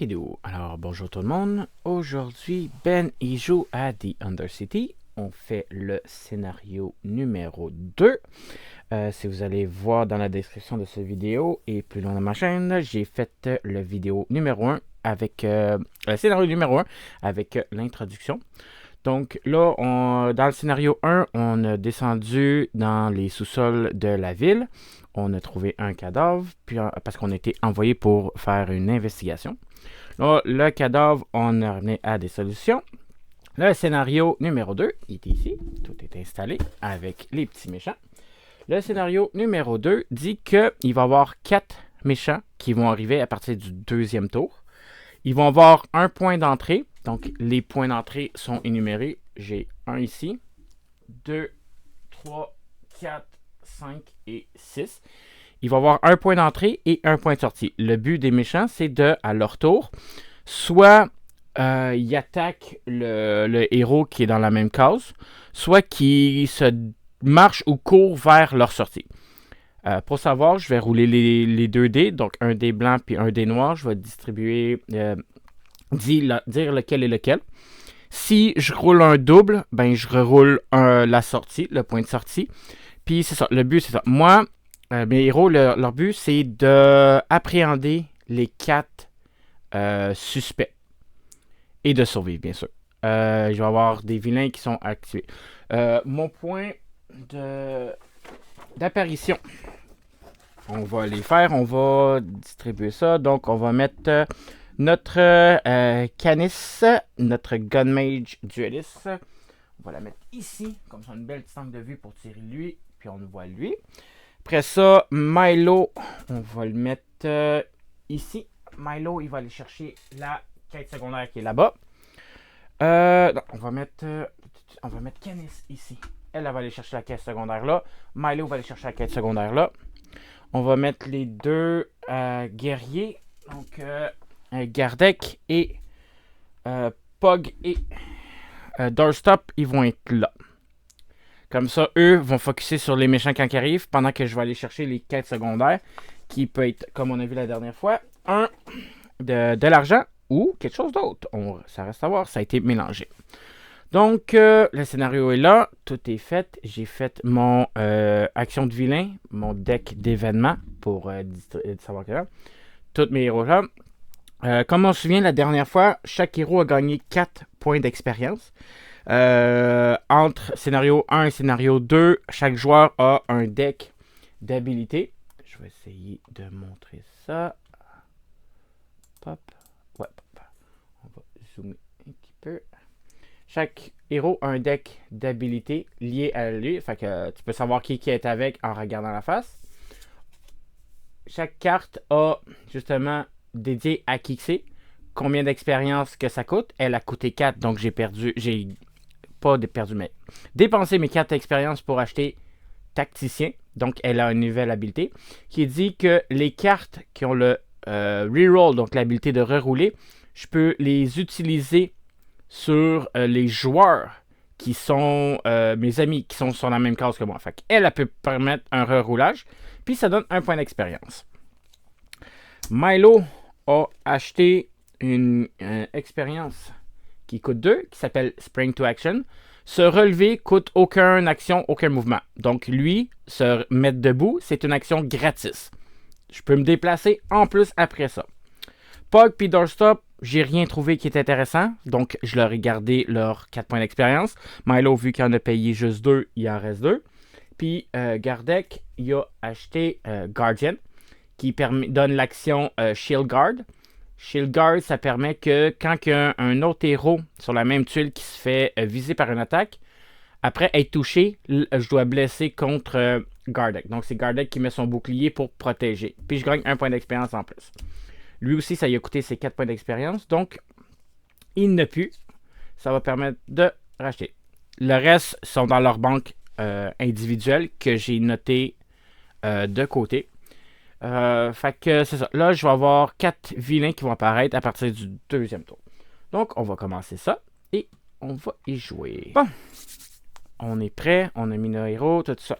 Okidou. Alors, bonjour tout le monde. Aujourd'hui, Ben y joue à The Undercity. On fait le scénario numéro 2. Si vous allez voir dans la description de cette vidéo et plus loin dans ma chaîne, j'ai fait le vidéo numéro 1 avec le scénario numéro 1 avec l'introduction. Donc là, dans le scénario 1, on a descendu dans les sous-sols de la ville. On a trouvé un cadavre, puis, parce qu'on a été envoyé pour faire une investigation. Là, le cadavre, on a ramené à des solutions. Le scénario numéro 2, il est ici. Tout est installé avec les petits méchants. Le scénario numéro 2 dit qu'il va y avoir 4 méchants qui vont arriver à partir du deuxième tour. Ils vont avoir un point d'entrée. Donc, les points d'entrée sont énumérés. J'ai un ici, 2, 3, 4, 5 et 6. Il va y avoir un point d'entrée et un point de sortie. Le but des méchants, c'est de, à leur tour, soit ils attaquent le héros qui est dans la même case, soit qu'ils se marchent ou courent vers leur sortie. Pour savoir, je vais rouler les 2 dés, donc un dé blanc puis un dé noir. Je vais distribuer, dire lequel est lequel. Si je roule un double, ben je reroule la sortie, le point de sortie. Puis c'est ça, le but c'est ça. Moi, mes héros, leur but c'est d'appréhender les 4 suspects. Et de survivre, bien sûr. Je vais avoir des vilains qui sont activés. Mon point d'apparition, on va les faire, on va distribuer ça. Donc, on va mettre notre Canis, notre Gunmage Duelist. On va la mettre ici, comme ça, une belle petite angle de vue pour tirer lui, puis on voit lui. Après ça, Milo, on va le mettre ici. Milo, il va aller chercher la quête secondaire qui est là-bas. On va mettre Canis ici. Elle va aller chercher la quête secondaire là. Milo va aller chercher la quête secondaire là. On va mettre les 2 guerriers. Donc, Gardek et Pog et Doorstop, ils vont être là. Comme ça, eux vont focuser sur les méchants quand ils arrivent, pendant que je vais aller chercher les quêtes secondaires, qui peut être, comme on a vu la dernière fois, de l'argent ou quelque chose d'autre. Ça reste à voir, ça a été mélangé. Donc, le scénario est là, tout est fait. J'ai fait mon action de vilain, mon deck d'événements pour savoir que là. Tous mes héros là. Comme on se souvient, la dernière fois, chaque héros a gagné 4 points d'expérience. Entre scénario 1 et scénario 2, chaque joueur a un deck d'habilité. Je vais essayer de montrer ça. Pop. Ouais, pop. On va zoomer un petit peu. Chaque héros a un deck d'habilité lié à lui. Fait que tu peux savoir qui est avec en regardant la face. Chaque carte a justement dédié à qui c'est. Combien d'expérience que ça coûte. Elle a coûté 4, donc j'ai dépensé mes 4 expériences pour acheter Tacticien. Donc elle a une nouvelle habilité qui dit que les cartes qui ont le reroll, donc l'habilité de rerouler, je peux les utiliser sur les joueurs qui sont mes amis, qui sont sur la même case que moi. Fait qu'elle, elle peut permettre un reroulage, puis ça donne un point d'expérience. Milo a acheté une expérience qui coûte 2, qui s'appelle Spring to Action. Se relever coûte aucune action, aucun mouvement. Donc lui, se mettre debout, c'est une action gratis. Je peux me déplacer en plus après ça. Pog puis Doorstop, j'ai rien trouvé qui est intéressant. Donc, je leur ai gardé leurs 4 points d'expérience. Milo, vu qu'il en a payé juste 2, il en reste 2. Puis, Gardek, il a acheté Guardian, qui donne l'action Shield Guard. Shield Guard, ça permet que quand il y a un autre héros sur la même tuile qui se fait viser par une attaque, après être touché, je dois blesser contre Gardek. Donc, c'est Gardek qui met son bouclier pour protéger. Puis, je gagne un point d'expérience en plus. Lui aussi, ça lui a coûté ses 4 points d'expérience. Donc, il n'a plus. Ça va permettre de racheter. Le reste sont dans leur banque individuelle que j'ai noté de côté. Fait que c'est ça. Là, je vais avoir 4 vilains qui vont apparaître à partir du deuxième tour. Donc, on va commencer ça et on va y jouer. Bon, on est prêt. On a mis nos héros, tout ça.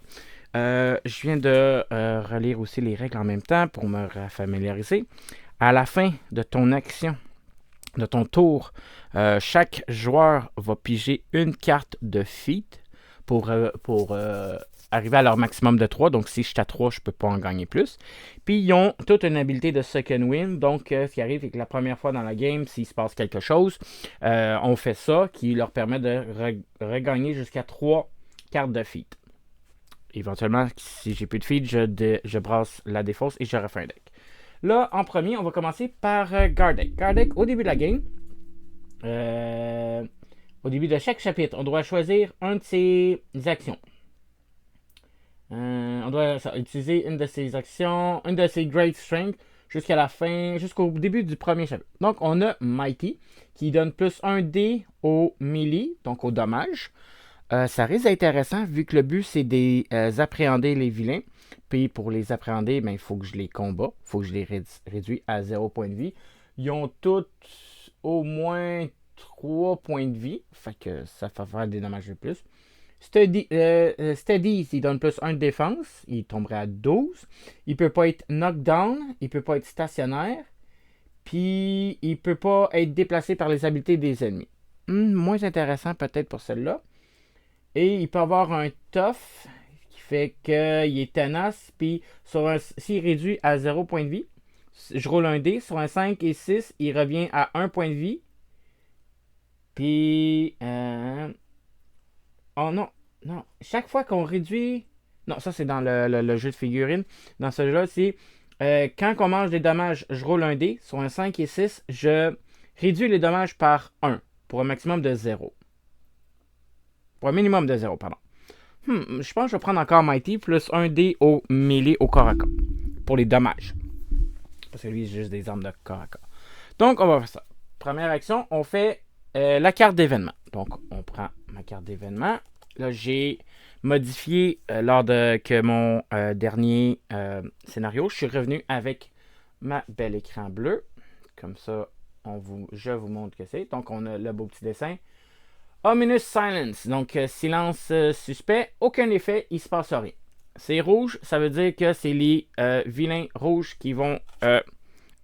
Je viens de relire aussi les règles en même temps pour me familiariser. À la fin de ton action, de ton tour, chaque joueur va piger une carte de feat pour arriver à leur maximum de 3. Donc, si je suis à 3, je ne peux pas en gagner plus. Puis, ils ont toute une habilité de second win. Donc, ce qui arrive, c'est que la première fois dans la game, s'il se passe quelque chose, on fait ça, qui leur permet de regagner jusqu'à 3 cartes de feat. Éventuellement, si j'ai plus de feed, je brasse la défausse et je refais un deck. Là, en premier, on va commencer par Gardeck. Gardeck, au début de la game, au début de chaque chapitre, on doit choisir un de ses actions. On doit utiliser une de ses actions, une de ses Great Strength jusqu'à la fin, jusqu'au début du premier chapitre. Donc, on a Mighty qui donne plus 1 dé au melee, donc au dommage. Ça risque d'être intéressant vu que le but c'est d'appréhender les vilains. Puis pour les appréhender, il faut que je les combats. Il faut que je les réduise à 0 point de vie. Ils ont tous au moins 3 points de vie. Fait que ça fait faire des dommages de plus. Steady, il donne plus 1 de défense. Il tomberait à 12. Il peut pas être knockdown. Il peut pas être stationnaire. Puis il peut pas être déplacé par les habiletés des ennemis. Moins intéressant peut-être pour celle-là. Et il peut avoir un tough qui fait qu'il est tenace. Puis s'il réduit à 0 point de vie, je roule un dé. Sur un 5 et 6, il revient à 1 point de vie. Puis... oh non, non. Chaque fois qu'on réduit... Non, ça c'est dans le jeu de figurines. Dans ce jeu-là, c'est... quand on mange des dommages, je roule un dé. Sur un 5 et 6, je réduis les dommages par 1. Pour un maximum de 0. Pour un minimum de 0, pardon. Je pense que je vais prendre encore Mighty plus 1 dé au melee au corps à corps. Pour les dommages. Parce que lui, c'est juste des armes de corps à corps. Donc, on va faire ça. Première action, on fait la carte d'événement. Donc, on prend ma carte d'événement. Là, j'ai modifié lors de que mon dernier scénario. Je suis revenu avec ma belle écran bleu. Comme ça, je vous montre que c'est. Donc, on a le beau petit dessin. Ominous Silence, donc silence suspect, aucun effet, il se passe rien. C'est rouge, ça veut dire que c'est les vilains rouges qui vont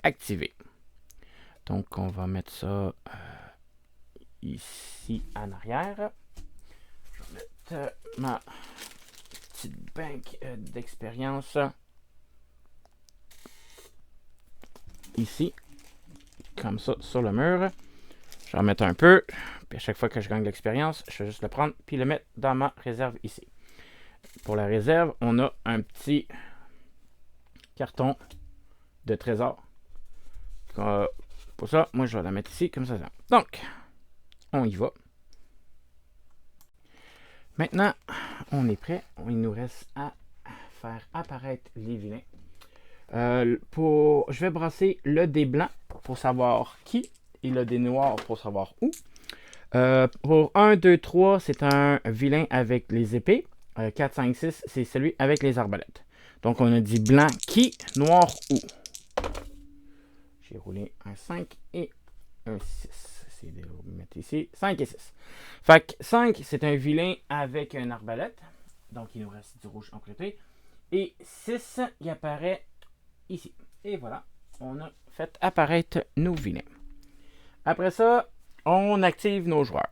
activer. Donc on va mettre ça ici en arrière. Je vais mettre ma petite banque d'expérience ici, comme ça sur le mur. Je vais en mettre un peu. Puis à chaque fois que je gagne de l'expérience, je vais juste le prendre puis le mettre dans ma réserve ici. Pour la réserve, on a un petit carton de trésor. Pour ça, moi je vais la mettre ici comme ça. Donc, on y va. Maintenant, on est prêt. Il nous reste à faire apparaître les vilains. Je vais brasser le dé blanc pour savoir qui et le dé noir pour savoir où. Pour 1, 2, 3, c'est un vilain avec les épées. 4, 5, 6, c'est celui avec les arbalètes. Donc, on a dit blanc qui, noir où. J'ai roulé un 5 et un 6. C'est de mettre ici 5 et 6. Fait que 5, c'est un vilain avec un arbalète. Donc, il nous reste du rouge en côté. Et 6, il apparaît ici. Et voilà, on a fait apparaître nos vilains. Après ça, on active nos joueurs.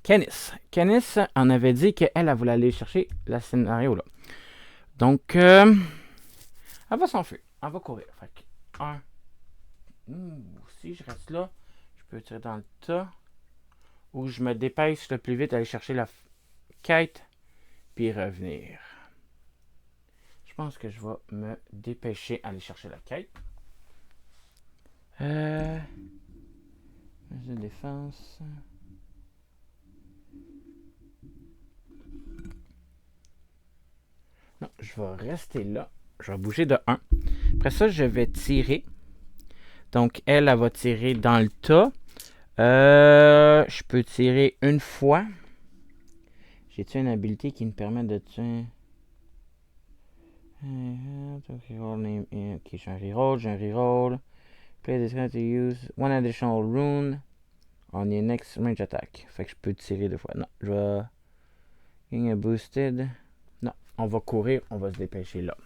Canis en avait dit qu'elle voulait aller chercher le scénario là. Donc, elle va s'enfuir. Elle va courir. Fait que 1. Si je reste là, je peux tirer dans le tas. Ou je me dépêche le plus vite d'aller chercher la quête. Puis revenir. Je pense que je vais me dépêcher d'aller chercher la quête. De défense. Non, je vais rester là. Je vais bouger de 1. Après ça, je vais tirer. Donc, elle va tirer dans le tas. Je peux tirer une fois. J'ai-tu une habilité qui me permet de tuer... Ok, j'ai un reroll. Play this card to use one additional rune on your next range attack. Fait que je peux tirer 2 fois. Non, je vais... Gain a boosted. Non, on va courir, on va se dépêcher là.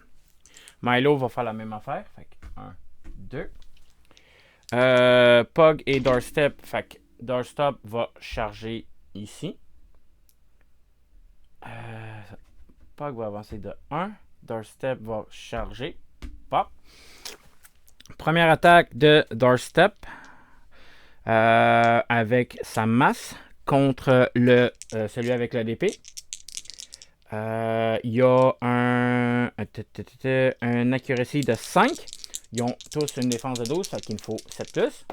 Milo va faire la même affaire. Fait que 1, 2. Pug et Doorstep. Fait que Doorstep va charger ici. Pug va avancer de 1. Doorstep va charger. Pop. Première attaque de Doorstep avec sa masse contre celui avec le DP. Il y a un accuracy de 5. Ils ont tous une défense de 12, fait qu'il me faut 7 plus.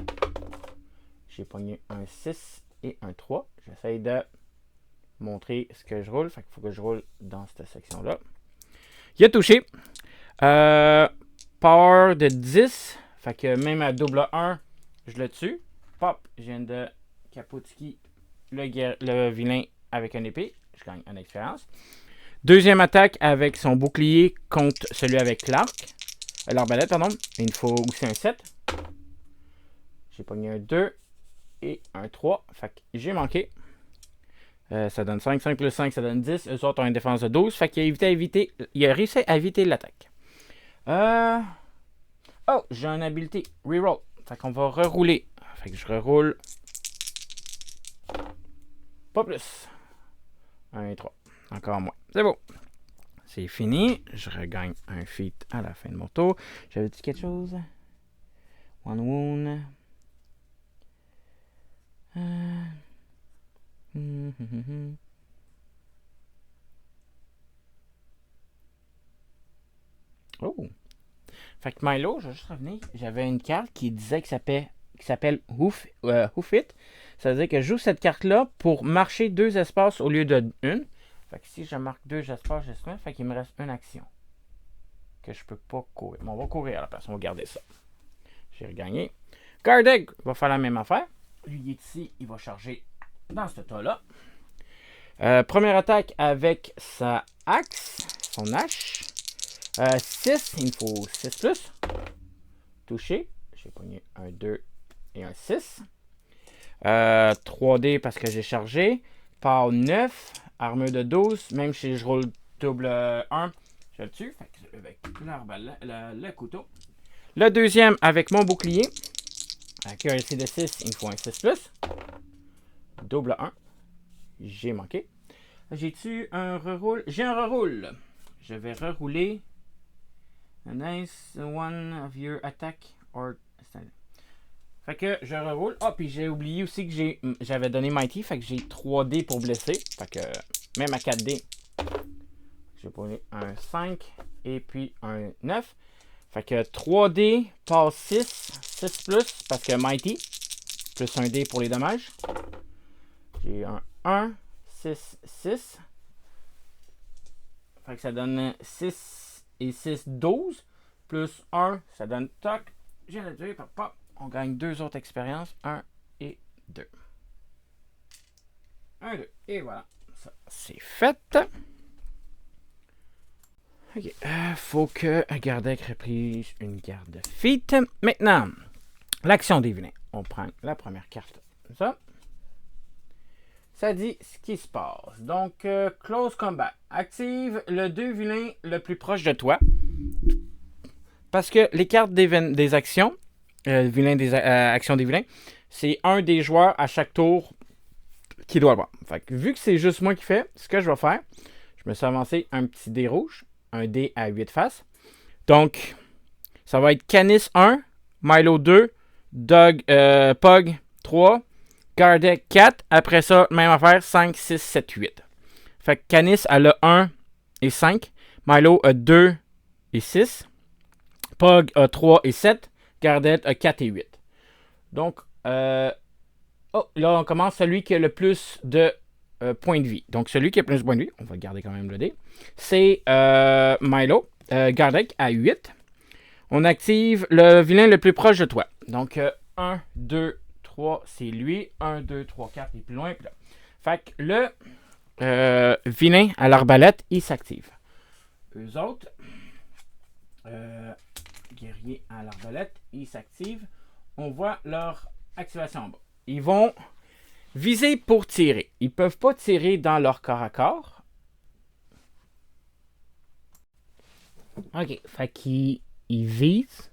J'ai pogné un 6 et un 3. J'essaie de montrer ce que je roule. Fait qu'il faut que je roule dans cette section-là. Il a touché. Power de 10. Fait que même à double 1, je le tue. Pop, je viens de Kaputski le vilain avec un épée. Je gagne une expérience. Deuxième attaque avec son bouclier contre celui avec l'arbalète, pardon. Il me faut aussi un 7. J'ai pogné un 2 et un 3. Fait que j'ai manqué. Ça donne 5. 5 plus 5, ça donne 10. Eux autres ont une défense de 12. Fait qu'il a réussi à éviter l'attaque. Oh, j'ai une habilité. Reroll. Fait qu'on va rerouler. Fait que je reroule. Pas plus. 1 et 3. Encore moins. C'est beau. C'est fini. Je regagne un feat à la fin de mon tour. J'avais dit quelque chose? One wound. Oh. Fait que Milo, je vais juste revenir. J'avais une carte qui disait que s'appelle Hoof It. Ça veut dire que je joue cette carte-là pour marcher 2 espaces au lieu de 1. Fait que si je marque 2 espaces, fait qu'il me reste une action. Que je peux pas courir. Bon, on va courir à la place. On va garder ça. J'ai regagné. Gardeg va faire la même affaire. Lui, il est ici. Il va charger dans ce tas-là. Première attaque avec sa axe. Son hache. 6. Il me faut 6 plus. Touché. J'ai pogné un 2 et un 6. 3D parce que j'ai chargé. Par 9. Armure de 12. Même si je roule double 1, je le tue. Fait que avec le couteau. Le deuxième avec mon bouclier. Avec un RC de 6, il me faut un 6 plus. Double 1. J'ai manqué. J'ai-tu un reroule? J'ai un reroule. Je vais rerouler. A nice one of your attack or... Fait que je reroule. Ah, puis j'ai oublié aussi que j'avais donné Mighty. Fait que j'ai 3D pour blesser. Fait que même à 4D, j'ai pris un 5 et puis un 9. Fait que 3D passe 6. 6 plus parce que Mighty. Plus un D pour les dommages. J'ai un 1, 6, 6. Fait que ça donne 6 et 6, 12. Plus 1, ça donne toc. J'ai réduit, pop, pop. On gagne 2 autres expériences. 1 et 2. 1, 2. Et voilà. Ça, c'est fait. Ok. Faut que Gardec reprise une garde de feat. Maintenant, l'action des vilains. On prend la première carte. Ça dit ce qui se passe. Donc, Close Combat. Active le 2 vilains le plus proche de toi. Parce que les cartes des actions, actions des vilains, c'est un des joueurs à chaque tour qui doit le voir. Fait que, vu que c'est juste moi qui fais, ce que je vais faire, je me suis avancé un petit dé rouge, un dé à 8 faces. Donc, ça va être Canis 1, Milo 2, Pug 3, Gardec 4. Après ça, même affaire, 5, 6, 7, 8. Fait que Canis, elle a 1 et 5. Milo a 2 et 6. Pug a 3 et 7. Gardette a 4 et 8. Donc, là, on commence celui qui a le plus de points de vie. Donc, celui qui a le plus de points de vie, on va garder quand même le dé, c'est Milo. Gardec à 8. On active le vilain le plus proche de toi. Donc, 1, 2, 3, c'est lui. 1, 2, 3, 4 et plus loin. Puis là. Fait que le vilain à l'arbalète, il s'active. Eux autres, guerrier à l'arbalète, ils s'activent. On voit leur activation en bas. Ils vont viser pour tirer. Ils ne peuvent pas tirer dans leur corps à corps. Ok, fait qu'ils visent,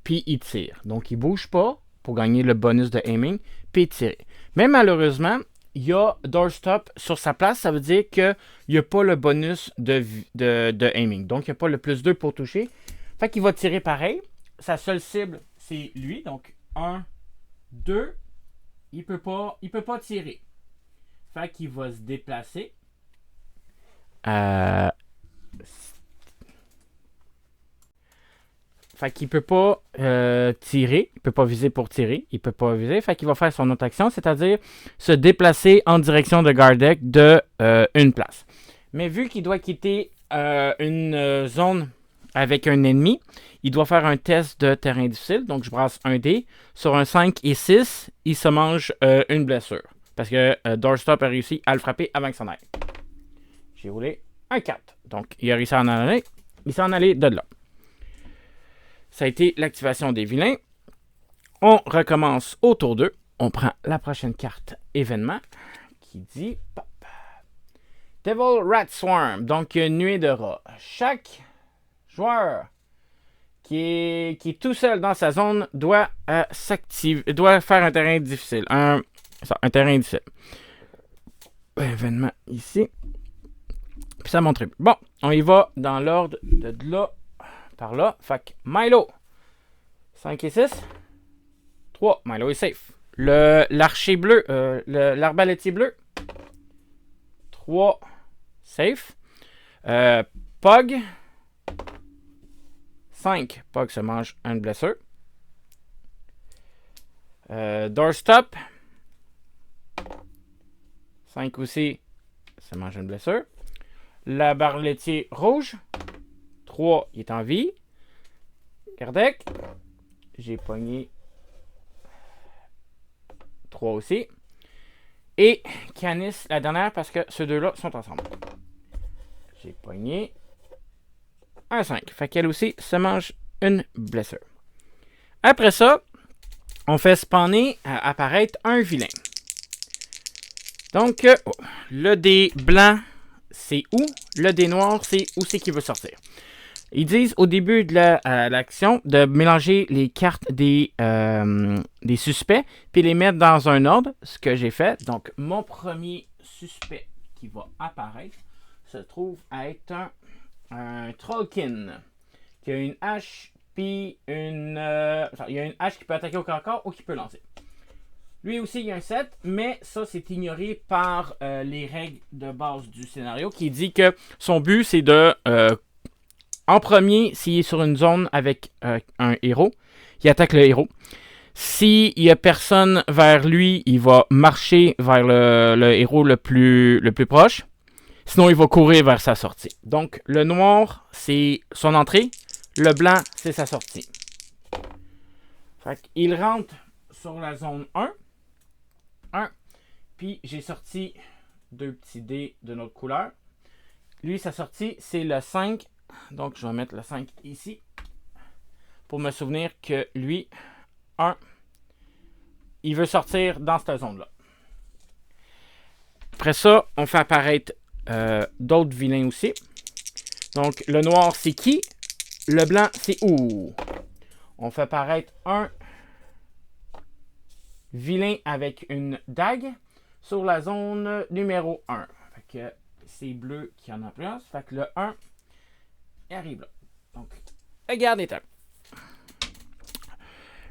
puis ils tirent. Donc ils ne bougent pas, pour gagner le bonus de aiming, puis tirer. Mais malheureusement, il y a doorstop sur sa place, ça veut dire qu'il n'y a pas le bonus de aiming. Donc, il n'y a pas le plus 2 pour toucher. Fait qu'il va tirer pareil. Sa seule cible, c'est lui. Donc, 1, 2. Il peut pas tirer. Fait qu'il va se déplacer. Fait qu'il peut pas tirer. Il peut pas viser pour tirer. Il peut pas viser. Fait qu'il va faire son autre action, c'est-à-dire se déplacer en direction de Gardeck de une place. Mais vu qu'il doit quitter une zone avec un ennemi, il doit faire un test de terrain difficile. Donc, je brasse un dé. Sur un 5 et 6, il se mange une blessure. Parce que Doorstop a réussi à le frapper avant que s'en aille. J'ai roulé un 4. Donc, il a réussi à en aller. Il s'en allait de là. Ça a été l'activation des vilains. On recommence au tour 2. On prend la prochaine carte événement qui dit pop. Devil Rat Swarm. Donc, nuée de rats. Chaque joueur qui est tout seul dans sa zone doit s'activer, doit faire un terrain difficile. Un terrain difficile. Événement ici. Puis ça montre. Bon, on y va dans l'ordre de là par là. Fait que Milo. 5 et 6. 3. Milo est safe. L'archer bleu. L'arbalétier bleu. 3. Safe. Pog. 5. Pog se mange une blessure. Doorstop. 5 aussi. Se mange une blessure. L'arbalétier rouge. 3. Il est en vie. Gardeck. J'ai pogné 3 aussi. Et Canis, la dernière, parce que ceux deux-là sont ensemble. J'ai pogné un 5. Fait qu'elle aussi se mange une blessure. Après ça, on fait spawner, apparaître un vilain. Donc, le dé blanc, c'est où? Le dé noir, c'est où c'est qu'il veut sortir. Ils disent au début de l'action de mélanger les cartes des suspects puis les mettre dans un ordre, ce que j'ai fait. Donc, mon premier suspect qui va apparaître se trouve à être un Trollkin qui a une hache puis il y a une hache qui peut attaquer au corps ou qui peut lancer. Lui aussi, il y a un 7, mais ça, c'est ignoré par les règles de base du scénario qui dit que son but, c'est de... en premier, s'il est sur une zone avec un héros, il attaque le héros. S'il n'y a personne vers lui, il va marcher vers le héros le plus proche. Sinon, il va courir vers sa sortie. Donc, le noir, c'est son entrée. Le blanc, c'est sa sortie. Fait qu'il rentre sur la zone 1. Puis, j'ai sorti 2 petits dés de notre couleur. Lui, sa sortie, c'est le 5. Donc, je vais mettre le 5 ici. Pour me souvenir que lui, 1, il veut sortir dans cette zone-là. Après ça, on fait apparaître d'autres vilains aussi. Donc, le noir, c'est qui? Le blanc, c'est où? On fait apparaître un vilain avec une dague sur la zone numéro 1. Fait que c'est bleu qui en a plus. Fait que le 1 arrive là. Donc, regardez ça.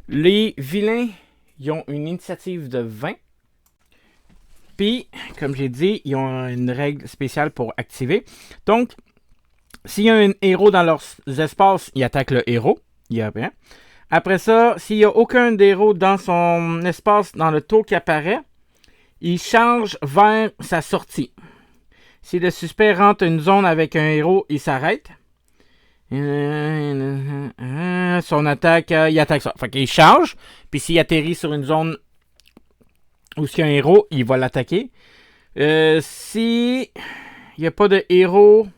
Les vilains, ils ont une initiative de 20. Puis, comme j'ai dit, ils ont une règle spéciale pour activer. Donc, s'il y a un héros dans leurs espaces, ils attaquent le héros. Il y a bien. Après ça, s'il n'y a aucun héros dans son espace, dans le tour qui apparaît, il charge vers sa sortie. Si le suspect rentre une zone avec un héros, il s'arrête. Son attaque, il attaque ça. Fait qu'il charge. Puis s'il atterrit sur une zone où il y a un héros, il va l'attaquer. Si il n'y a pas de héros,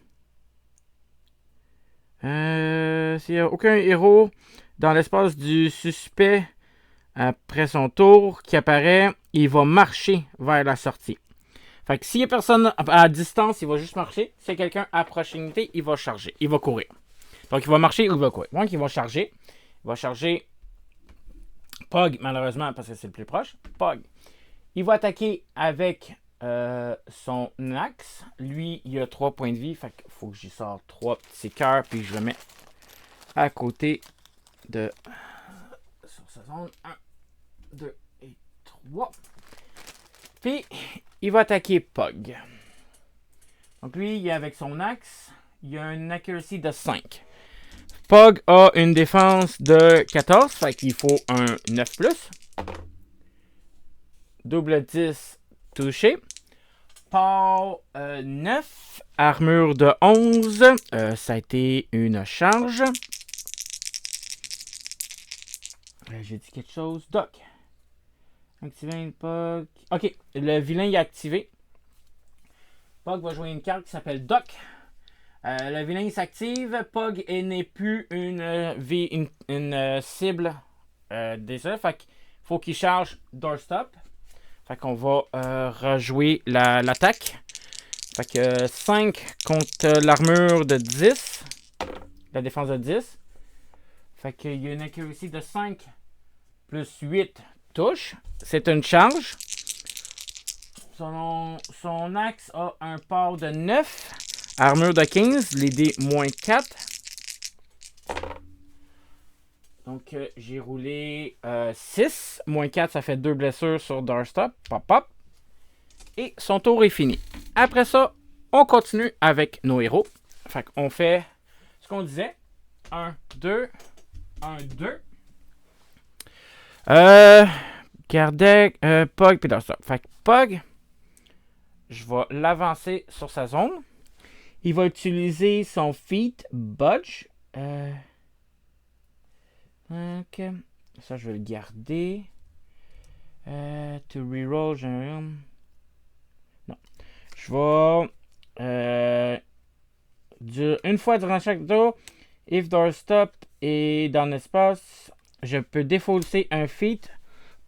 s'il n'y a aucun héros dans l'espace du suspect après son tour qui apparaît, il va marcher vers la sortie. Fait que s'il n'y a personne à distance, il va juste marcher. Si y a quelqu'un à proximité, il va charger. Il va courir. Donc il va marcher ou il va courir. Donc il va charger. Il va charger Pog, malheureusement, parce que c'est le plus proche. Pog. Il va attaquer avec son axe. Lui, il a 3 points de vie. Fait qu'il faut que j'y sorte 3 petits cœurs. Puis je le mets à côté de... sur sa zone. 1, 2 et 3. Puis, il va attaquer Pog. Donc lui, il est avec son axe. Il a une accuracy de 5. Pog a une défense de 14. Fait qu'il faut un 9+. Double 10, touché. Paul 9. Armure de 11. Ça a été une charge. J'ai dit quelque chose. Doc. Activer une Pog. Ok, le vilain est activé. Pog va jouer une carte qui s'appelle Doc. Le vilain s'active. Pog n'est plus une cible déjà. Fait qu'il faut qu'il charge Doorstop. Fait qu'on va rejouer l'attaque. Fait que 5 contre l'armure de 10. La défense de 10. Fait qu'il y a une accuracy de 5 plus 8 touche. C'est une charge. Son axe a un port de 9. Armure de 15. Les dés moins 4. Donc, j'ai roulé 6. Moins 4, ça fait 2 blessures sur Doorstop. Pop, pop. Et son tour est fini. Après ça, on continue avec nos héros. Fait qu'on fait ce qu'on disait. 1, 2. 1, 2. Kardec, Pog, puis Doorstop. Fait que Pog, je vais l'avancer sur sa zone. Il va utiliser son feat Budge. Ok. Ça, je vais le garder. To reroll, non. Je vais... une fois durant chaque tour, if Doorstop est dans l'espace, je peux défausser un feat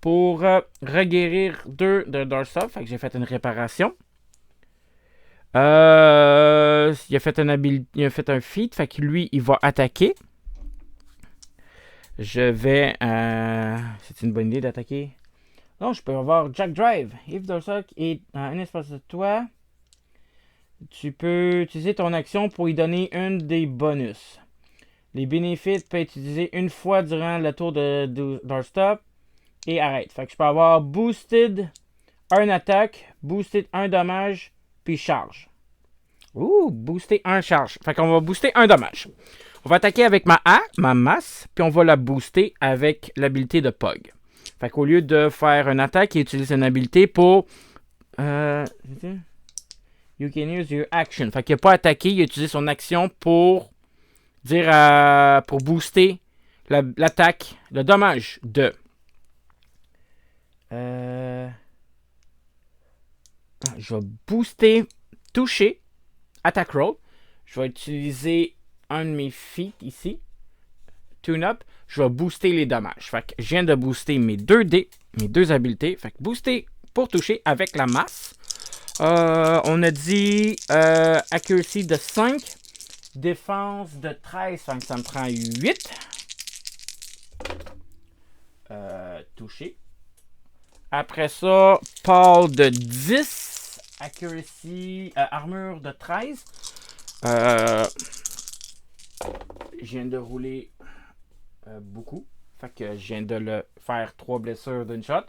pour reguérir 2 de Doorstop. Fait que j'ai fait une réparation. Il a fait un feat. Fait que lui, il va attaquer. Je vais... c'est une bonne idée d'attaquer. Non, je peux avoir Jack Drive. If Doorstop est dans un espace de toi, tu peux utiliser ton action pour y donner une des bonus. Les bénéfices peuvent être utilisés une fois durant le tour de Doorstop et arrête. Fait que je peux avoir boosted un attaque, boosted un dommage, puis charge. Ouh, booster un charge. Fait qu'on va booster un dommage. On va attaquer avec ma masse, puis on va la booster avec l'habilité de Pog. Fait qu'au lieu de faire une attaque, il utilise une habilité pour... you can use your action. Fait qu'il n'a pas attaqué, il a utilisé son action pour dire pour booster l'attaque, le dommage de... je vais booster, toucher, attack roll. Je vais utiliser un de mes feats ici. Tune up. Je vais booster les dommages. Fait que je viens de booster mes 2 dés, mes 2 habiletés. Fait que booster pour toucher avec la masse. On a dit accuracy de 5. Défense de 13. Fait que ça me prend 8. Toucher. Après ça, Paul de 10. Accuracy, armure de 13. Je viens de rouler beaucoup. Fait que je viens de le faire 3 blessures d'une shot.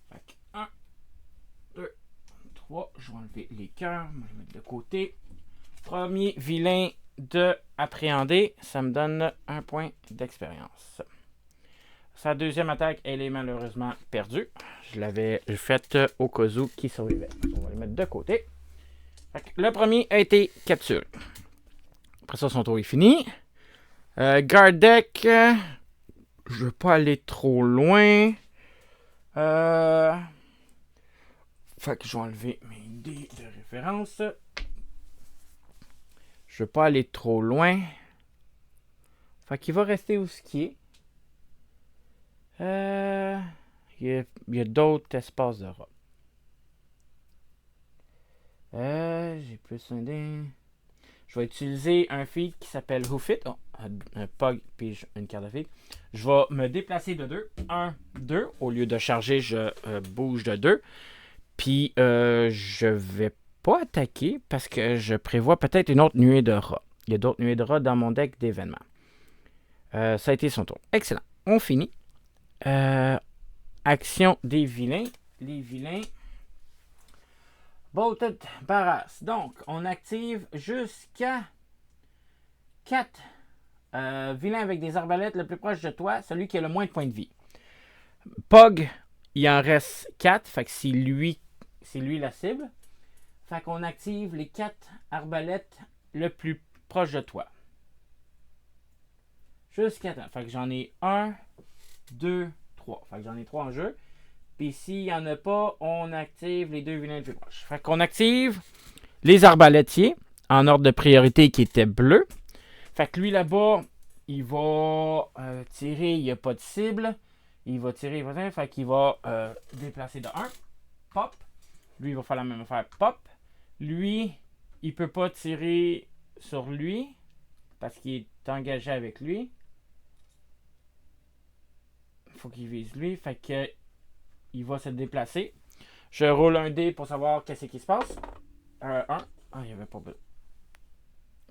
Fait que 1, 2, 3. Je vais enlever les cœurs. Je vais le mettre de côté. Premier vilain de appréhender. Ça me donne 1 point d'expérience. Sa deuxième attaque, elle est malheureusement perdue. Je l'avais faite au cas où qui survivait. On va le mettre de côté. Fait que le premier a été capturé. Après ça, son tour est fini. Gardec. Je ne veux pas aller trop loin. Fait que je vais enlever mes dés de référence. Je ne veux pas aller trop loin. Fait qu'il va rester où ce qui est. Il y a d'autres espaces de robe. J'ai plus un dé. Je vais utiliser un feat qui s'appelle Hoofit. Oh, Pog, puis une carte de fille. Je vais me déplacer de 2. 1, 2. Au lieu de charger, je bouge de 2. Puis, je vais pas attaquer parce que je prévois peut-être une autre nuée de rats. Il y a d'autres nuées de rats dans mon deck d'événements. Ça a été son tour. Excellent. On finit. Action des vilains. Les vilains. Bolted Barras. Donc, on active jusqu'à 4 vilains avec des arbalètes le plus proche de toi, celui qui a le moins de points de vie. Pog, il en reste 4, fait que c'est lui la cible. Fait qu'on active les 4 arbalètes le plus proche de toi. Jusqu'à temps. Fait que j'en ai 1, 2, 3. Fait que j'en ai 3 en jeu. Puis s'il n'y en a pas, on active les 2 vilains les plus proches. Fait qu'on active les arbalétiers en ordre de priorité qui était bleu. Fait que lui là-bas, il va tirer, il n'y a pas de cible. Il va tirer, fait qu'il va déplacer de 1. Pop. Lui, il va faire la même affaire. Pop. Lui, il ne peut pas tirer sur lui parce qu'il est engagé avec lui. Il faut qu'il vise lui. Fait que il va se déplacer. Je roule un dé pour savoir qu'est-ce qui se passe. 1. Ah, il n'y avait pas besoin.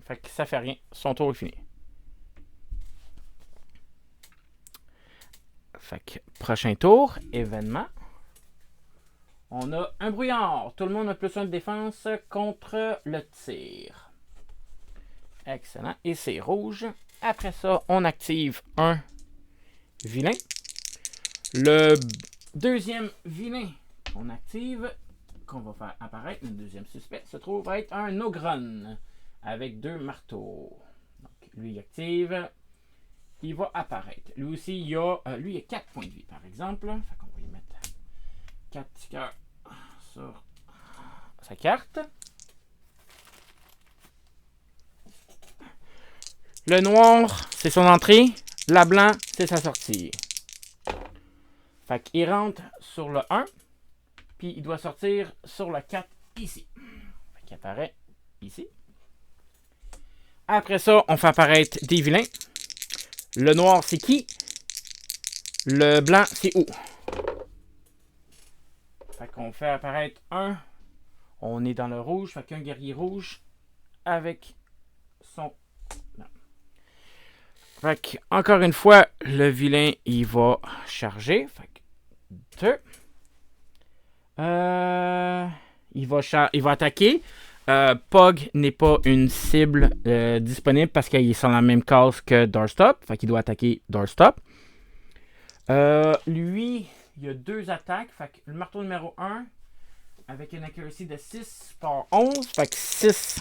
Fait que ça fait rien. Son tour est fini. Fait que prochain tour, événement. On a un brouillard. Tout le monde a +1 de défense contre le tir. Excellent. Et c'est rouge. Après ça, on active un vilain. Le deuxième vilain qu'on active, qu'on va faire apparaître, le deuxième suspect, se trouve être un Ogron avec 2 marteaux. Donc, lui, il active. Il va apparaître. Lui aussi, il a 4 points de vie, par exemple. Fait qu'on va lui mettre 4 tickers sur sa carte. Le noir, c'est son entrée. La blanc, c'est sa sortie. Fait qu'il rentre sur le 1. Puis il doit sortir sur le 4 ici. Fait qu'il apparaît ici. Après ça, on fait apparaître des vilains. Le noir, c'est qui? Le blanc, c'est où? Fait qu'on fait apparaître un. On est dans le rouge. Fait qu'un guerrier rouge avec son... Non. Fait que, encore une fois, le vilain, il va charger. Fait que 2. Il va attaquer. Pog n'est pas une cible disponible parce qu'il est sur la même case que Doorstop. Fait qu'il doit attaquer Doorstop. Lui, il y a 2 attaques. Fait que le marteau numéro 1 avec une accuracy de 6 par 11. Fait que 6,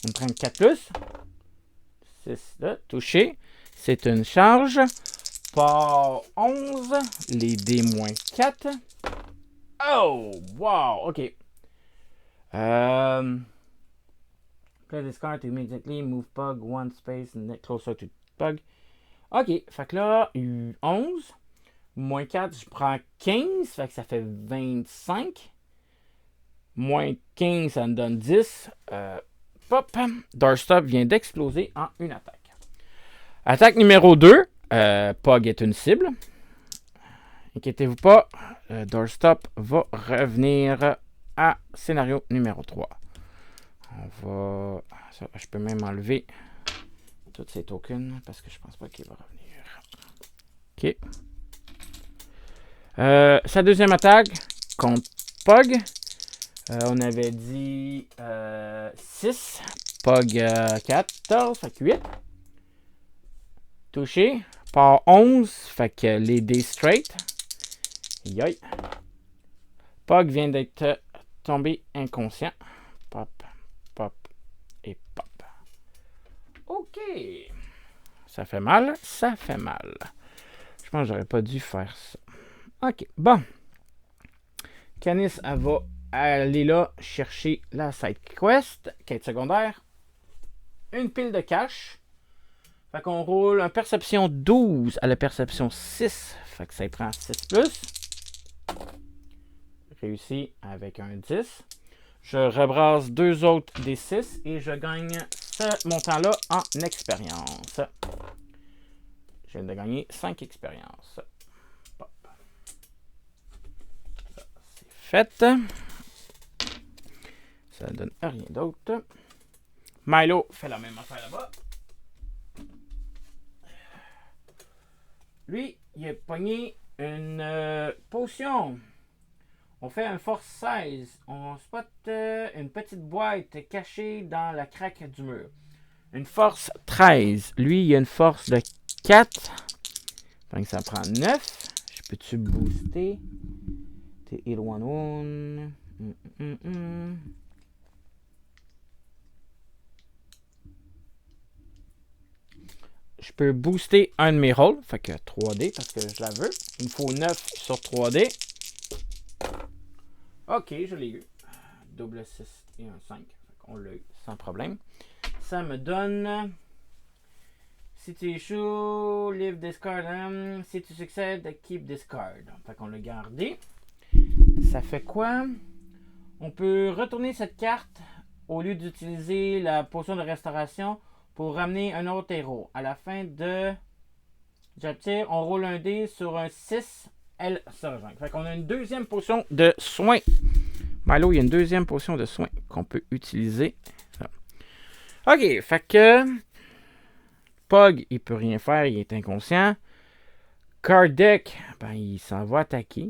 on prend 4+. 6 là, touché. C'est une charge. Par 11, les D-4. Oh, wow, ok. Play this card to immediately move Pug 1 space and closer to Pug. Ok, fait que là, 11. Moins 4, je prends 15. Fait que ça fait 25. Moins 15, ça me donne 10. Pop. Doorstop vient d'exploser en une attaque. Attaque numéro 2. Pug est une cible. Inquiétez-vous pas. Doorstop va revenir à scénario numéro 3. On va... Ça, je peux même enlever tous ces tokens parce que je pense pas qu'il va revenir. Ok. Sa deuxième attaque contre Pog. On avait dit 6. Pog 14. Fait que 8. Touché. Par 11. Fait que les dés straight. Yoï. Pog vient d'être tombé inconscient. Pop, pop et pop. Ok. Ça fait mal. Ça fait mal. Je pense que j'aurais pas dû faire ça. Ok. Bon. Canis, elle va aller là chercher la side quest. Quête secondaire. Une pile de cash. Fait qu'on roule un perception 12 à la perception 6. Fait que ça prend 6+. Réussi avec un 10. Je rebrasse 2 autres des 6 et je gagne ce montant-là en expérience. Je viens de gagner 5 expériences. Pop. Ça, c'est fait. Ça ne donne rien d'autre. Milo fait la même affaire là-bas. Lui, il a pogné une potion. On fait un force 16. On spot une petite boîte cachée dans la craque du mur. Une force 13. Lui, il a une force de 4. Donc ça prend 9. Je peux-tu booster? T'es heal 1-1. Je peux booster un de mes rolls. Fait que 3D parce que je la veux. Il me faut 9 sur 3D. Ok, je l'ai eu. Double 6 et un 5. On l'a eu sans problème. Ça me donne... Si tu échoues, leave discard. Si tu succèdes, keep discard. Fait qu'on l'a gardé. Ça fait quoi? On peut retourner cette carte au lieu d'utiliser la potion de restauration pour ramener un autre héros. À la fin de... J'attire, on roule un dé sur un 6. Elle se rejoint. Fait qu'on a une deuxième potion de soin. Milo, il y a une deuxième potion de soin qu'on peut utiliser. Ok, fait que... Pog, il peut rien faire, il est inconscient. Kardec, ben, il s'en va attaquer.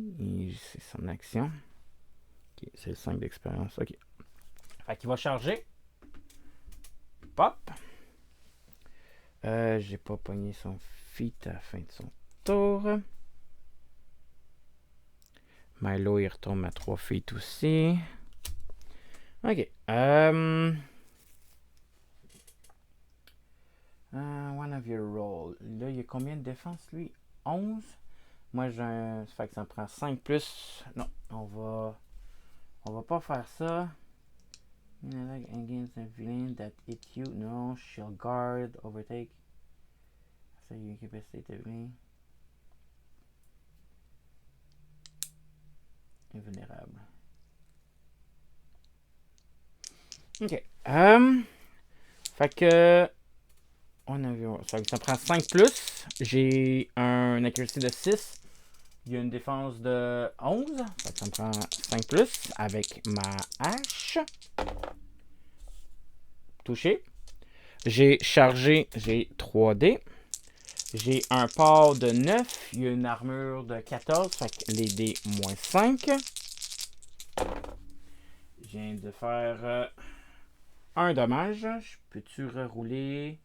C'est son action. Ok, c'est le 5 d'expérience. Ok. Fait qu'il va charger. Pop. J'ai pas pogné son feat à la fin de son tour. Milo, il retombe à 3 feet aussi. Ok. One of your roll. Là, il y a combien de défense, lui? 11. Moi, j'ai un... Ça fait que ça me prend 5 plus. Non, on va pas faire ça. Against a villain that hit you. No, shield guard, overtake. Ça, il y a une capacité de villain. Invulnérable. Ok. Fait que... On a vu, ça prend 5 plus. J'ai un accuracy de 6. Il y a une défense de 11. Ça me prend 5 plus avec ma hache. Touché. J'ai chargé, j'ai 3D. J'ai un port de 9. Il y a une armure de 14. Fait que les dés moins 5. Je viens de faire un dommage. Je peux-tu rerouler?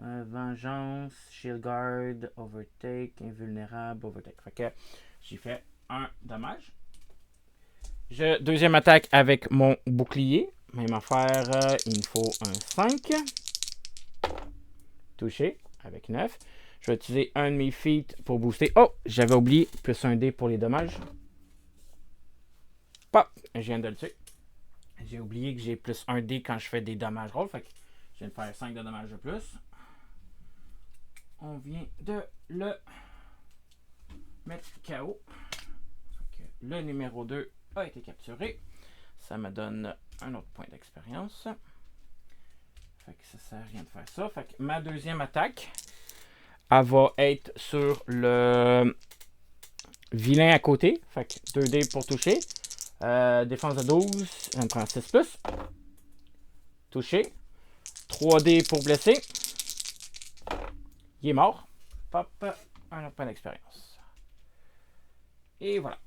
Vengeance, Shield Guard, Overtake, Invulnérable, Overtake. Fait que j'ai fait un dommage. Deuxième attaque avec mon bouclier. Même affaire, il me faut un 5. Touché avec 9. Je vais utiliser un de mes feats pour booster. Oh, j'avais oublié, plus un dé pour les dommages. Pop, je viens de le tuer. J'ai oublié que j'ai plus un dé quand je fais des dommages roll. Fait que je viens de faire 5 de dommages de plus. On vient de le mettre KO. Le numéro 2 a été capturé. Ça me donne un autre point d'expérience. Fait que ça sert à rien de faire ça. Fait que ma deuxième attaque, elle va être sur le vilain à côté. Fait que 2D pour toucher. Défense de 12. Ça me prend 6 plus. Touché. 3D pour blesser. Il est mort. Pop, un autre point d'expérience. Et voilà.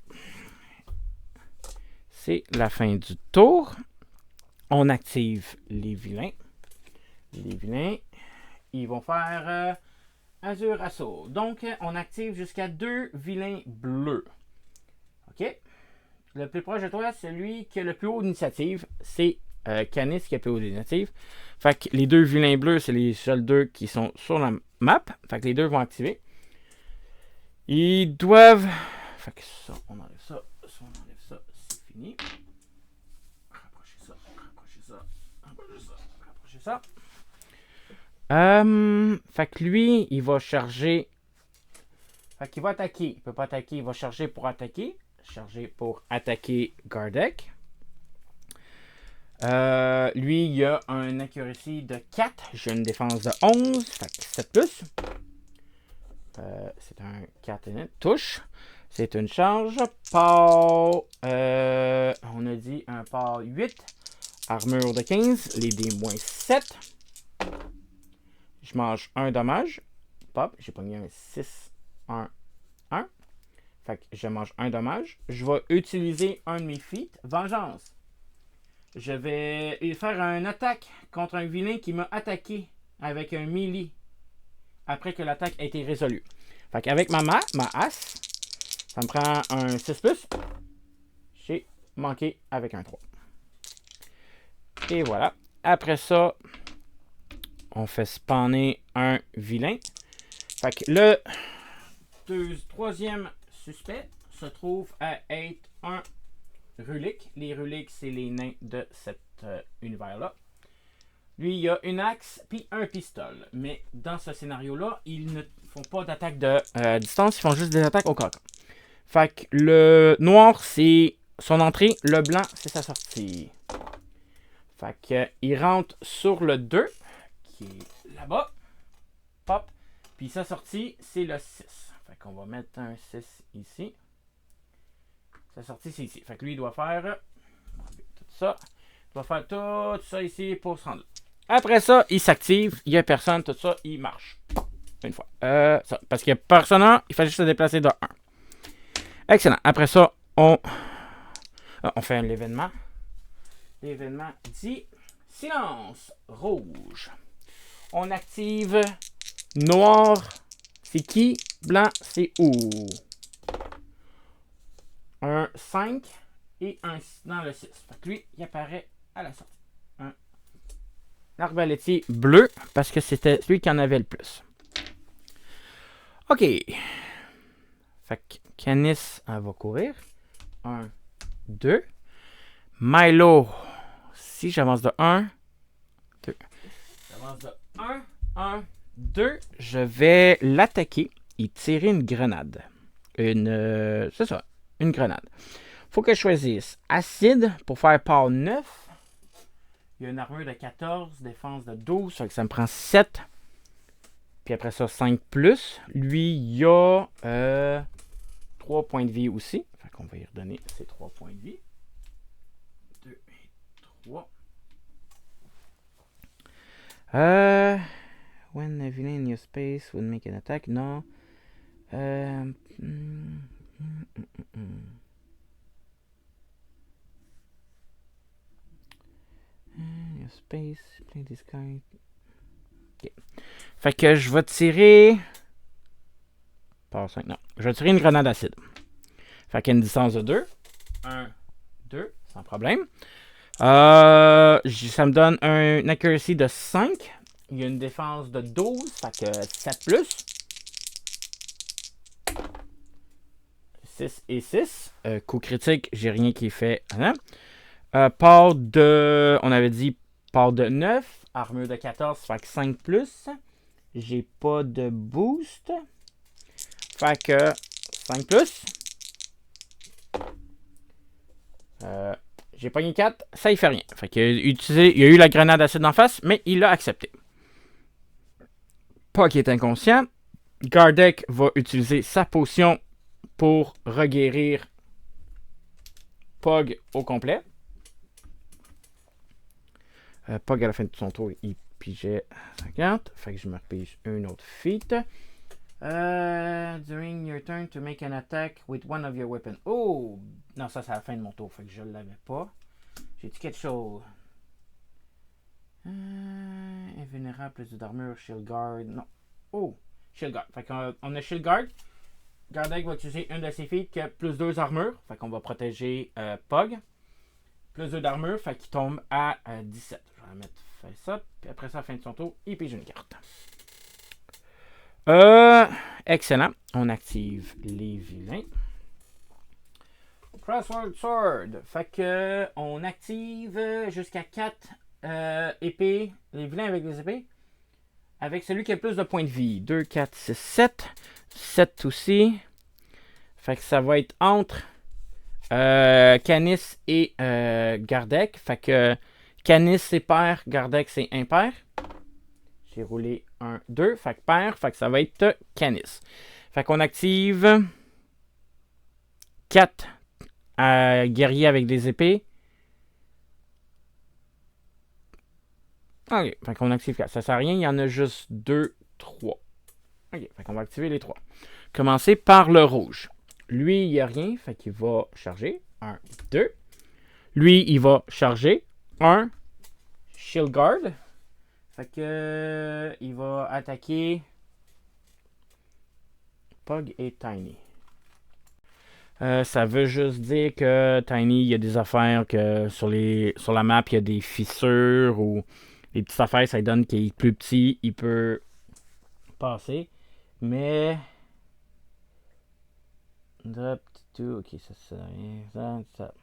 C'est la fin du tour. On active les vilains. Les vilains, ils vont faire Azure Assaut. Donc, on active jusqu'à 2 vilains bleus. OK? Le plus proche de toi, celui qui a le plus haut d'initiative, c'est Canis qui a le plus haut d'initiative. Fait que les 2 vilains bleus, c'est les seuls 2 qui sont sur la map. Fait que les 2 vont activer. Ils doivent... Fait que ça, on enlève ça. Ça, on enlève ça. C'est fini. Rapprochez ça. Rapprochez ça. Rapprochez ça. Rapprochez ça. Fait que lui, il va charger. Fait qu'il va attaquer. Il peut pas attaquer. Il va charger pour attaquer. Charger pour attaquer Kardec. Lui, il a un accuracy de 4. J'ai une défense de 11. Fait que 7 plus. C'est un 4 et touche. C'est une charge. Part. On a dit un part 8. Armure de 15. Les D-7. Je mange un dommage. Pop. J'ai pogné un 6, 1, 1. Fait que je mange un dommage. Je vais utiliser un de mes feats. Vengeance. Je vais faire une attaque contre un vilain qui m'a attaqué avec un melee après que l'attaque a été résolue. Fait qu'avec ma as, ça me prend un 6+. J'ai manqué avec un 3. Et voilà. Après ça, on fait spawner un vilain. Fait que le troisième suspect se trouve à être un Rulik. Les Ruliks, c'est les nains de cet univers-là. Lui, il a une axe puis un pistolet. Mais dans ce scénario-là, ils ne font pas d'attaque de distance, ils font juste des attaques au coq. Fait que le noir, c'est son entrée. Le blanc, c'est sa sortie. Fait que il rentre sur le 2, qui est là-bas. Pop. Puis sa sortie, c'est le 6. Fait qu'on va mettre un 6 ici. Sa sortie, c'est ici. Fait que lui, il doit faire tout ça. Il doit faire tout ça ici pour se rendre. Après ça, il s'active. Il n'y a personne. Tout ça, il marche. Une fois. Ça, parce qu'il n'y a personne, il fallait juste se déplacer de 1. Excellent. Après ça, on fait l'événement. L'événement dit silence rouge. On active noir. C'est qui? Blanc, c'est où? Un 5 et un dans le 6. Fait que lui, il apparaît à la sortie. Un arbalétier bleu, parce que c'était celui qui en avait le plus. OK. Fait que Canis, elle va courir. 1, 2. Milo, si j'avance de 1, 2. J'avance de 1, 1, 2. Je vais l'attaquer et tirer une grenade. C'est ça. Une grenade. Faut que je choisisse acide pour faire part 9. Il y a une armure de 14, défense de 12, fait que ça me prend 7. Puis après ça, 5 plus. Lui, il y a 3 points de vie aussi. Fait qu'on va y redonner ces 3 points de vie. 2 et 3. When a villain in your space would make an attack, non. Your space, play this card. Okay. Fait que je vais tirer. Pas 5, non. Je vais tirer une grenade acide. Fait qu'il y a une distance de 2. 1, 2, sans problème. Ça me donne un accuracy de 5. Il y a une défense de 12. Fait que 7 plus. 6 et 6. Coup critique, j'ai rien qui est fait. Hein? Part de. On avait dit part de 9. Armure de 14. Fait que 5 plus. J'ai pas de boost. Fait que 5 plus. J'ai pogné 4. Ça, il fait rien. Fait qu'il il a eu la grenade acide en face, mais il l'a accepté. Pog est inconscient. Gardek va utiliser sa potion pour reguérir Pog au complet. Pog, à la fin de son tour, il pigeait 50. Fait que je me repige une autre feat. During your turn to make an attack with one of your weapons. Oh! Non, ça, c'est à la fin de mon tour. Fait que je ne l'avais pas. J'ai-tu quelque chose? Invulnérable, plus d'armure, shield guard. Non. Oh! Shield guard. Fait qu'on a shield guard. Gardek va utiliser une de ses feats qui a plus 2 armures. Fait qu'on va protéger Pog. Plus 2 d'armure. Fait qu'il tombe à 17. Je vais mettre ça. Puis après ça, à la fin de son tour, il pige une carte. Excellent. On active les vilains. Crossword Sword. Fait que on active jusqu'à 4 épées. Les vilains avec des épées. Avec celui qui a le plus de points de vie. 2, 4, 6, 7. 7 aussi. Fait que ça va être entre Canis et Gardek. Fait que Canis, c'est pair. Gardeck, c'est impair. J'ai roulé 1, 2. Fait que pair. Fait que ça va être Canis. Fait qu'on active 4 guerriers avec des épées. Ok. Fait qu'on active 4. Ça sert à rien. Il y en a juste 2, 3. Ok. Fait qu'on va activer les 3. Commencer par le rouge. Lui, il n'y a rien. Fait qu'il va charger. 1, 2. Lui, il va charger. 1. Shield Guard. Fait que il va attaquer Pug et Tiny. Ça veut juste dire que Tiny, il y a des affaires que sur la map, il y a des fissures ou les petites affaires, ça donne qu'il est plus petit, il peut passer. Mais. Ok, ça sert à rien. Ça.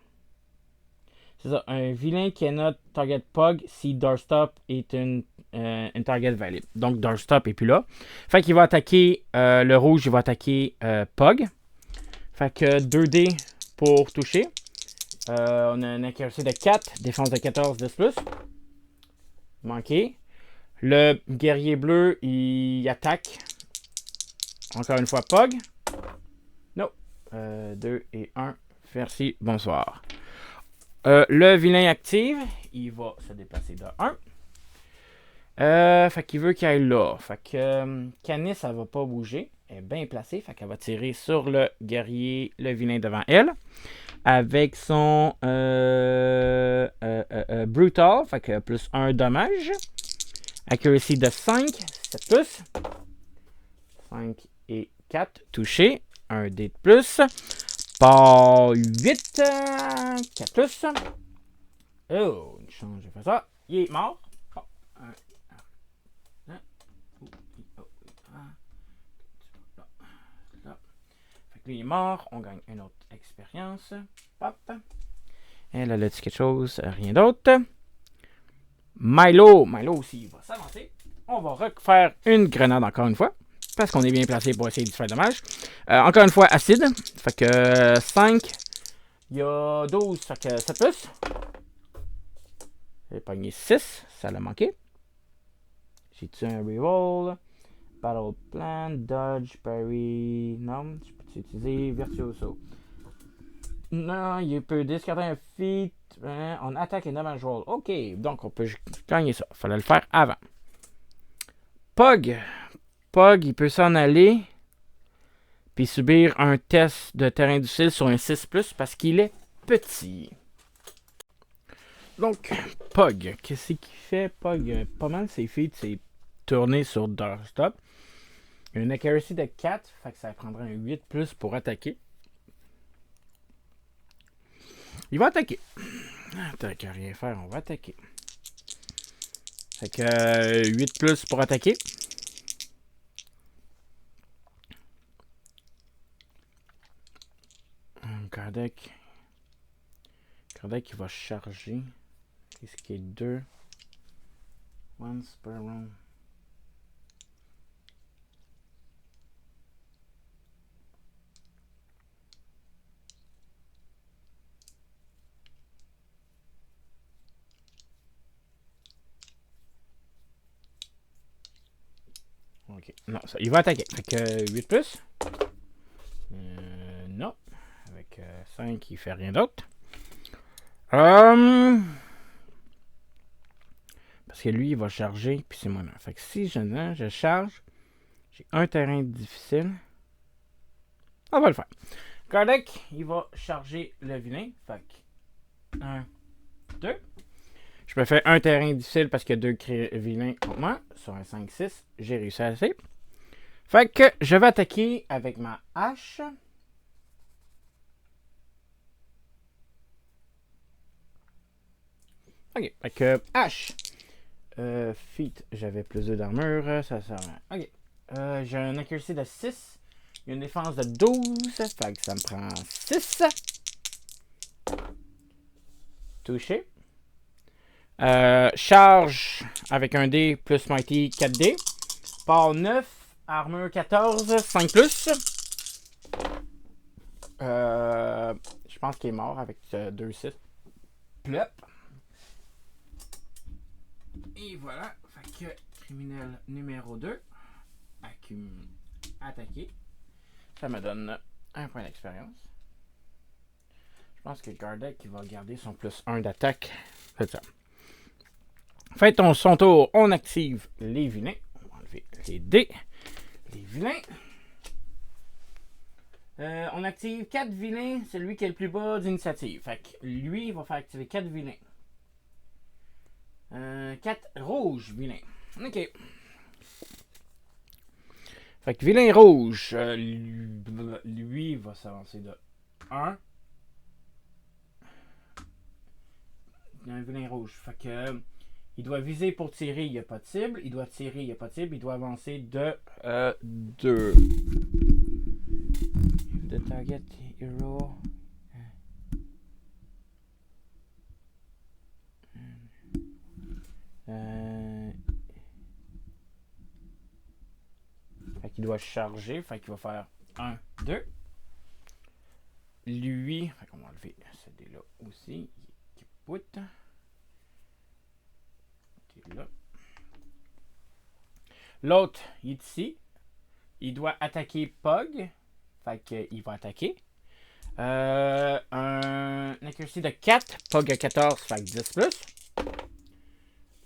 C'est ça, un vilain cannot target Pug si Doorstop est une target valid. Donc Doorstop est plus là. Fait qu'il va attaquer le rouge, il va attaquer Pug. Fait que 2D pour toucher. On a un accuracy de 4, défense de 14, 10 plus. Manqué. Le guerrier bleu, il attaque. Encore une fois, Pug. Non. 2 et 1. Merci, bonsoir. Le vilain active, il va se déplacer de 1. Fait qu'il veut qu'il aille là. Fait que Canis, elle va pas bouger. Elle est bien placée. Fait qu'elle va tirer sur le guerrier, le vilain devant elle. Avec son Brutal. Fait que plus 1 dommage. Accuracy de 5. 7 plus. 5 et 4. Touché. 1 dé de plus. Par 8. 4 plus. Oh, une chance, j'ai fait ça. Il est mort. Oh, fait que lui, il est mort. On gagne une autre expérience. Hop. Elle a dit quelque chose. Rien d'autre. Milo. Milo aussi, il va s'avancer. On va refaire une grenade encore une fois. Parce qu'on est bien placé pour essayer de faire dommage. Encore une fois, acide. Fait que 5. Il y a 12. Fait que 7 plus. J'ai pogné 6. Ça l'a manqué. J'ai tué un reroll. Battle plan. Dodge. Parry. Non. Je peux utiliser Virtuoso. Non, il peut discarder un feat. On attaque et damage roll. Ok. Donc, on peut gagner ça. Fallait le faire avant. Pug. Pug, il peut s'en aller puis subir un test de terrain difficile sur un 6+, parce qu'il est petit. Donc, Pug, qu'est-ce qu'il fait? Pug, pas mal ses feats, c'est tourner sur Doorstop. Il a une accuracy de 4, fait que ça prendrait un 8+ pour attaquer. Il va attaquer. T'as qu'à rien faire, on va attaquer. Fait que 8+ pour attaquer. Gardeck. Gardeck, il va charger. Qu'est-ce qui est 2? Once per round. Ok. Non, ça, il va attaquer. Fait que 8+. Non. Avec 5, il fait rien d'autre. Parce que lui, il va charger, puis c'est moi. Fait que si je charge, j'ai un terrain difficile. On va le faire. Gardeck, il va charger le vilain. Fait que 1, 2. Je me fais un terrain difficile parce qu'il y a 2 vilains contre moi. Sur un 5-6, j'ai réussi à essayer. Fait que je vais attaquer avec ma hache. Ok, fait que hache. Feet, j'avais plus d'armure, ça sert à rien. Ok, j'ai un accuracy de 6. Il y a une défense de 12. Fait que ça me prend 6. Touché. Charge avec un dé plus Mighty 4D. Par 9. Armure 14. 5 plus. Je pense qu'il est mort avec 2-6. Plop. Et voilà. Fait que criminel numéro 2. Attaqué. Ça me donne un point d'expérience. Je pense que Gardeck qui va garder son plus 1 d'attaque. C'est ça. Fait son tour, on active les vilains. On va enlever les dés. Les vilains. On active 4 vilains, celui qui est le plus bas d'initiative. Fait que lui, il va faire activer 4 vilains. 4 rouges vilains. Ok. Fait que vilain rouge, lui va s'avancer de 1. Il y a un vilain rouge. Fait que il doit viser pour tirer, il n'y a pas de cible. Il doit tirer, il n'y a pas de cible. Il doit avancer de 2. The target hero. Fait qu'il doit charger. Fait qu'il va faire 1, 2. Lui, fait qu'on va enlever ce dé-là aussi. Qui poutre. Là. L'autre, il est ici. Il doit attaquer Pog. Fait qu'il va attaquer. Un accuracy de 4. Pog à 14, fait que 10 plus.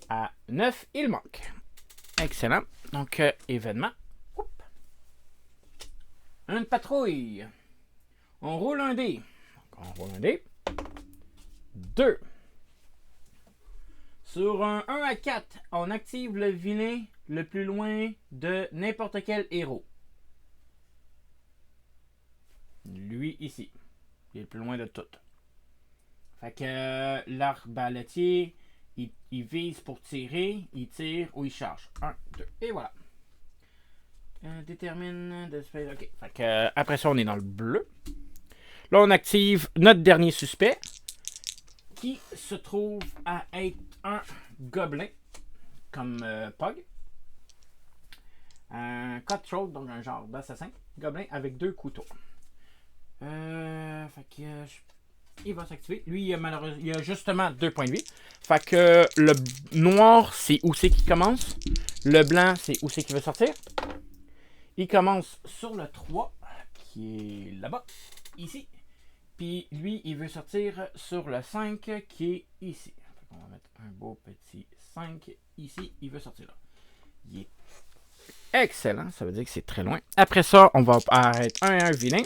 À 9, il manque. Excellent. Donc, événement. Oups. Une patrouille. On roule un dé. Donc, on roule un dé. 2. Sur un 1 à 4, on active le vilain le plus loin de n'importe quel héros. Lui, ici. Il est le plus loin de tout. Fait que l'arbaletier, il vise pour tirer, il tire ou il charge. 1, 2, et voilà. Détermine de space. Ok. Fait que après ça, on est dans le bleu. Là, on active notre dernier suspect, qui se trouve à être un gobelin, comme Pog. Un cutthroat, donc un genre d'assassin. Gobelin avec 2 couteaux. Fait que il va s'activer. Lui, il a justement 2 points de vie. Fait que le noir, c'est où c'est qu'il commence. Le blanc, c'est où c'est qu'il veut sortir. Il commence sur le 3, qui est là-bas, ici. Puis lui, il veut sortir sur le 5, qui est ici. On va mettre un beau petit 5 ici. Il veut sortir là. Il est excellent. Ça veut dire que c'est très loin. Après ça, on va arrêter un vilain.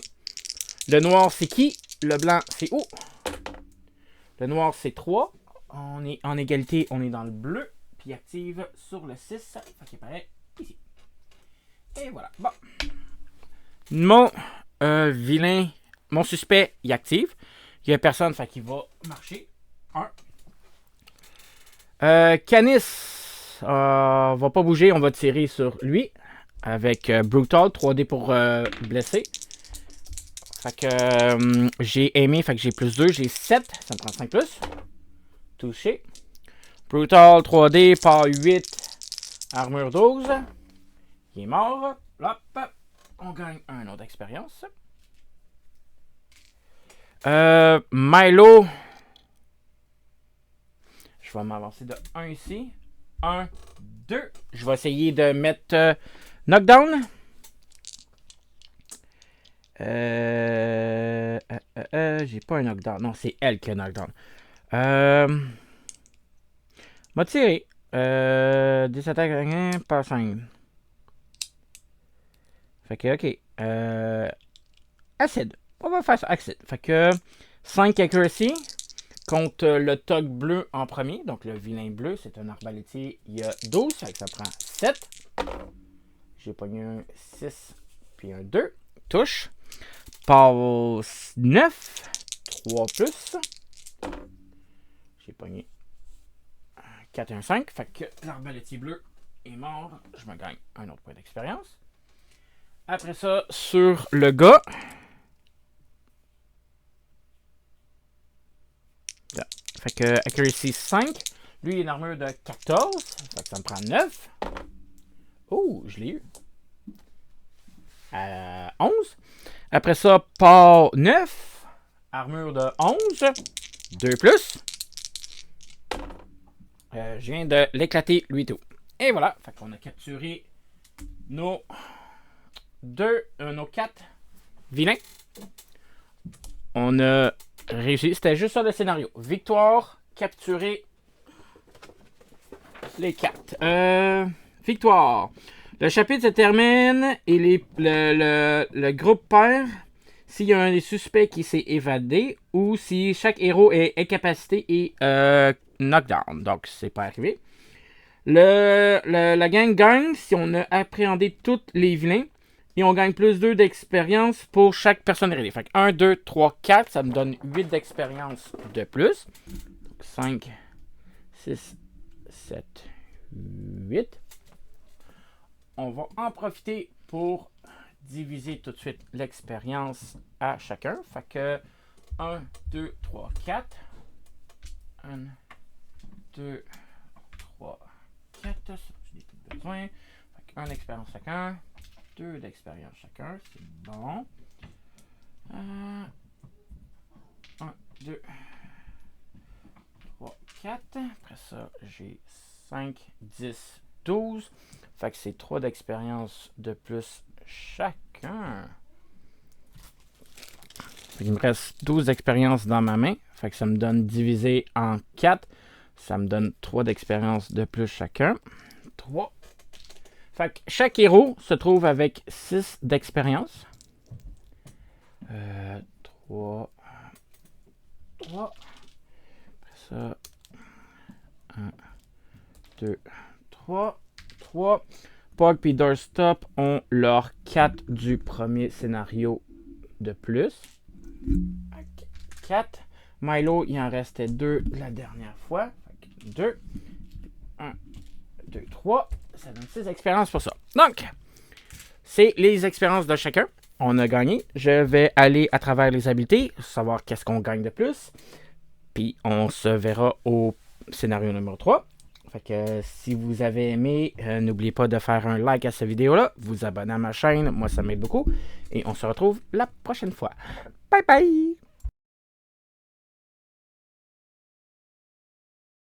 Le noir, c'est qui? Le blanc, c'est où? Le noir, c'est 3. On est en égalité. On est dans le bleu. Puis active sur le 6. Fait qu'il apparaît ici. Et voilà. Bon. Mon vilain... Mon suspect, il active. Il n'y a personne, fait qu'il va marcher. 1. Canis va pas bouger. On va tirer sur lui. Avec Brutal. 3D pour blesser. Fait que j'ai aimé. Fait que j'ai plus 2. J'ai 7. Ça me prend 5 plus. Touché. Brutal 3D par 8. Armure 12. Il est mort. Hop. On gagne un autre expérience. Milo. Je vais m'avancer de 1 ici. 1, 2. Je vais essayer de mettre knockdown. J'ai pas un knockdown. Non, c'est elle qui a knockdown. M'a tiré. 10 attaques par 5. Fait que, ok. Acide. On va faire ça. Acide. Fait que 5 accuracy contre le tog bleu en premier. Donc le vilain bleu, c'est un arbalétier. Il y a 12. Fait que ça prend 7. J'ai pogné un 6 puis un 2. Touche. Passe 9. 3 plus. J'ai pogné 4 et un 5. Fait que l'arbalétier bleu est mort. Je me gagne un autre point d'expérience. Après ça, sur le gars. Fait que accuracy 5. Lui, il a une armure de 14. Fait que ça me prend 9. Oh, je l'ai eu. 11. Après ça, part 9. Armure de 11. 2 plus. Je viens de l'éclater, lui tout. Et voilà, fait qu'on a capturé nos 4 vilains. On a réussi. C'était juste ça le scénario. Victoire, capturer les 4. Victoire. Le chapitre se termine et le groupe perd s'il y a un des suspects qui s'est évadé ou si chaque héros est incapacité et knockdown. Donc, c'est pas arrivé. La gang gagne si on a appréhendé tous les vilains et on gagne plus 2 d'expérience pour chaque personne aidée. Fait que 1, 2, 3, 4, ça me donne 8 d'expérience de plus. Donc 5, 6, 7, 8. On va en profiter pour diviser tout de suite l'expérience à chacun. Fait que 1, 2, 3, 4. 1, 2, 3, 4. Ça, je n'ai plus besoin. Fait que 1 d'expérience chacun. 2 d'expérience chacun. C'est bon. 1, 2, 3, 4. Après ça, j'ai 5, 10, 12. Fait que c'est 3 d'expérience de plus chacun. Fait qu'il me reste 12 d'expérience dans ma main. Fait que ça me donne divisé en 4. Ça me donne 3 d'expérience de plus chacun. 3. Fait que chaque héros se trouve avec 6 d'expérience. 3. 3. Après ça, 1, 2, 3. 3. Pog et Doorstop ont leurs 4 du premier scénario de plus. 4. Milo, il en restait 2 la dernière fois. 2. 1, 2, 3. Ça donne 6 expériences pour ça. Donc, c'est les expériences de chacun. On a gagné. Je vais aller à travers les habiletés, savoir qu'est-ce qu'on gagne de plus. Puis, on se verra au scénario numéro 3. Fait que si vous avez aimé, n'oubliez pas de faire un like à cette vidéo-là, vous abonner à ma chaîne, moi ça m'aide beaucoup. Et on se retrouve la prochaine fois. Bye bye!